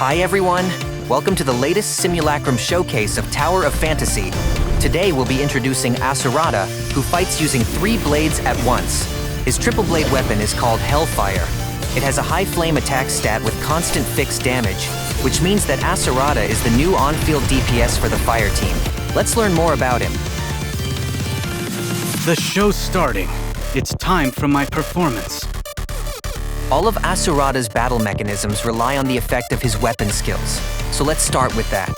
Hi everyone, welcome to the latest Simulacrum showcase of Tower of Fantasy. Today we'll be introducing Asurada, who fights using 3 blades at once. His triple blade weapon is called Hellfire. It has a high flame attack stat with constant fixed damage, which means that Asurada is the new on-field DPS for the fire team. Let's learn more about him. The show's starting. It's time for my performance. All of Asurada's battle mechanisms rely on the effect of his weapon skills, so let's start with that.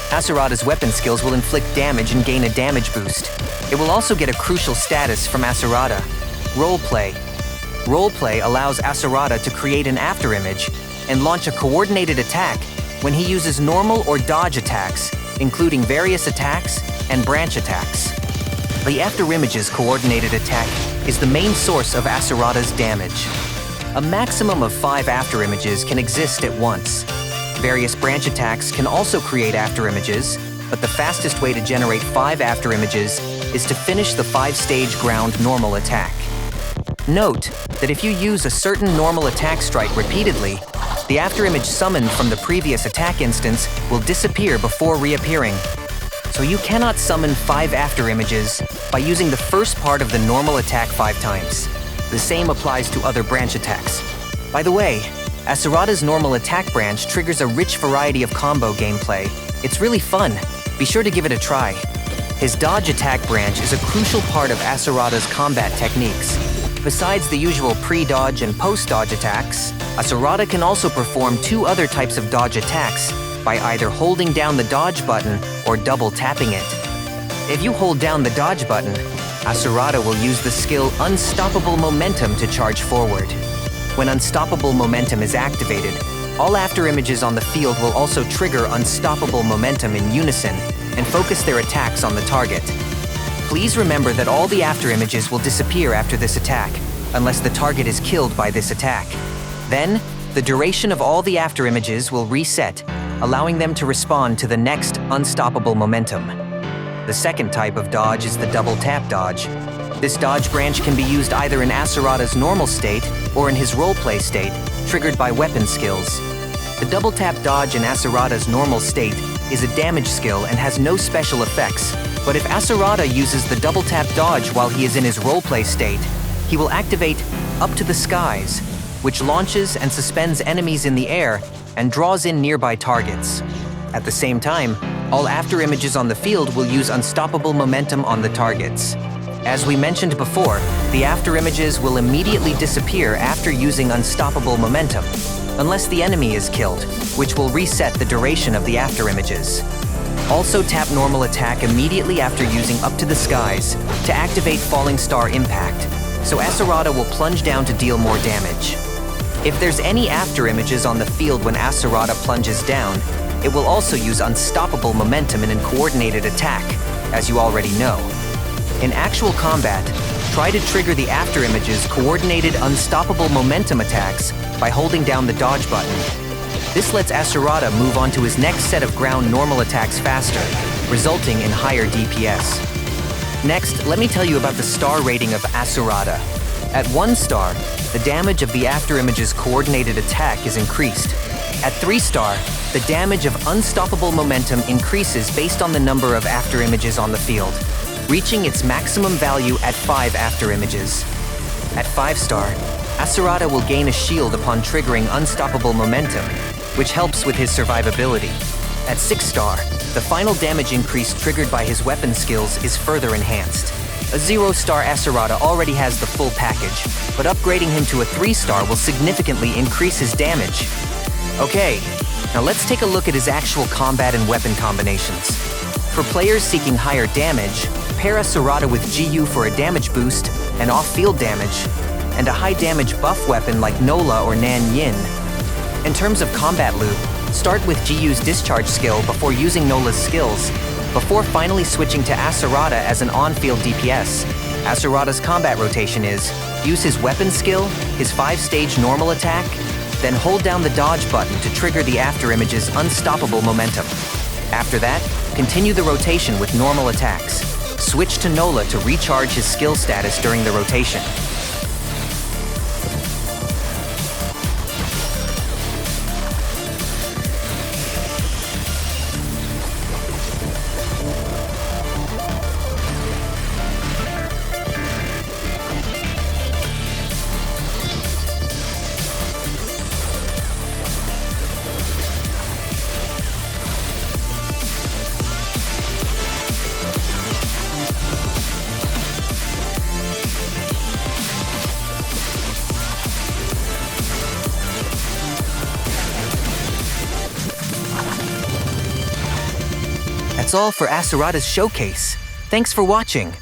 Asurada's weapon skills will inflict damage and gain a damage boost. It will also get a crucial status from Asurada, Roleplay. Roleplay allows Asurada to create an afterimage and launch a coordinated attack when he uses normal or dodge attacks, including various attacks and branch attacks. The Afterimages coordinated attack is the main source of Asurada's damage. A maximum of 5 afterimages can exist at once. Various branch attacks can also create afterimages, but the fastest way to generate 5 afterimages is to finish the 5-stage ground normal attack. Note that if you use a certain normal attack strike repeatedly, the afterimage summoned from the previous attack instance will disappear before reappearing. So you cannot summon 5 afterimages by using the first part of the normal attack 5 times. The same applies to other branch attacks. By the way, Asurada's normal attack branch triggers a rich variety of combo gameplay. It's really fun. Be sure to give it a try. His dodge attack branch is a crucial part of Asurada's combat techniques. Besides the usual pre-dodge and post-dodge attacks, Asurada can also perform 2 other types of dodge attacks by either holding down the dodge button or double tapping it. If you hold down the dodge button, Asurada will use the skill Unstoppable Momentum to charge forward. When Unstoppable Momentum is activated, all afterimages on the field will also trigger Unstoppable Momentum in unison and focus their attacks on the target. Please remember that all the afterimages will disappear after this attack, unless the target is killed by this attack. Then, the duration of all the afterimages will reset, allowing them to respond to the next Unstoppable Momentum. The second type of dodge is the double tap dodge. This dodge branch can be used either in Asurada's normal state or in his roleplay state, triggered by weapon skills. The double tap dodge in Asurada's normal state is a damage skill and has no special effects, but if Asurada uses the double tap dodge while he is in his roleplay state, he will activate Up to the Skies, which launches and suspends enemies in the air and draws in nearby targets. At the same time, all afterimages on the field will use Unstoppable Momentum on the targets. As we mentioned before, the afterimages will immediately disappear after using Unstoppable Momentum, unless the enemy is killed, which will reset the duration of the afterimages. Also tap normal attack immediately after using Up to the Skies to activate Falling Star Impact, so Asurada will plunge down to deal more damage. If there's any afterimages on the field when Asurada plunges down, it will also use Unstoppable Momentum in a coordinated attack, as you already know. In actual combat, try to trigger the afterimage's coordinated Unstoppable Momentum attacks by holding down the dodge button. This lets Asurada move on to his next set of ground normal attacks faster, resulting in higher DPS. Next, let me tell you about the star rating of Asurada. At 1 star, the damage of the afterimage's coordinated attack is increased. At 3 star, the damage of Unstoppable Momentum increases based on the number of afterimages on the field, reaching its maximum value at 5 afterimages. At 5 star, Asurada will gain a shield upon triggering Unstoppable Momentum, which helps with his survivability. At 6 star, the final damage increase triggered by his weapon skills is further enhanced. A 0 star Asurada already has the full package, but upgrading him to a 3 star will significantly increase his damage. Okay, now let's take a look at his actual combat and weapon combinations. For players seeking higher damage, pair Asurada with GU for a damage boost and off-field damage, and a high damage buff weapon like Nola or Nan Yin. In terms of combat loop, start with GU's discharge skill before using Nola's skills, before finally switching to Asurada as an on-field DPS. Asurada's combat rotation is use his weapon skill, his 5-stage normal attack, then hold down the dodge button to trigger the afterimage's Unstoppable Momentum. After that, continue the rotation with normal attacks. Switch to Nola to recharge his skill status during the rotation. That's all for Asurada's showcase. Thanks for watching.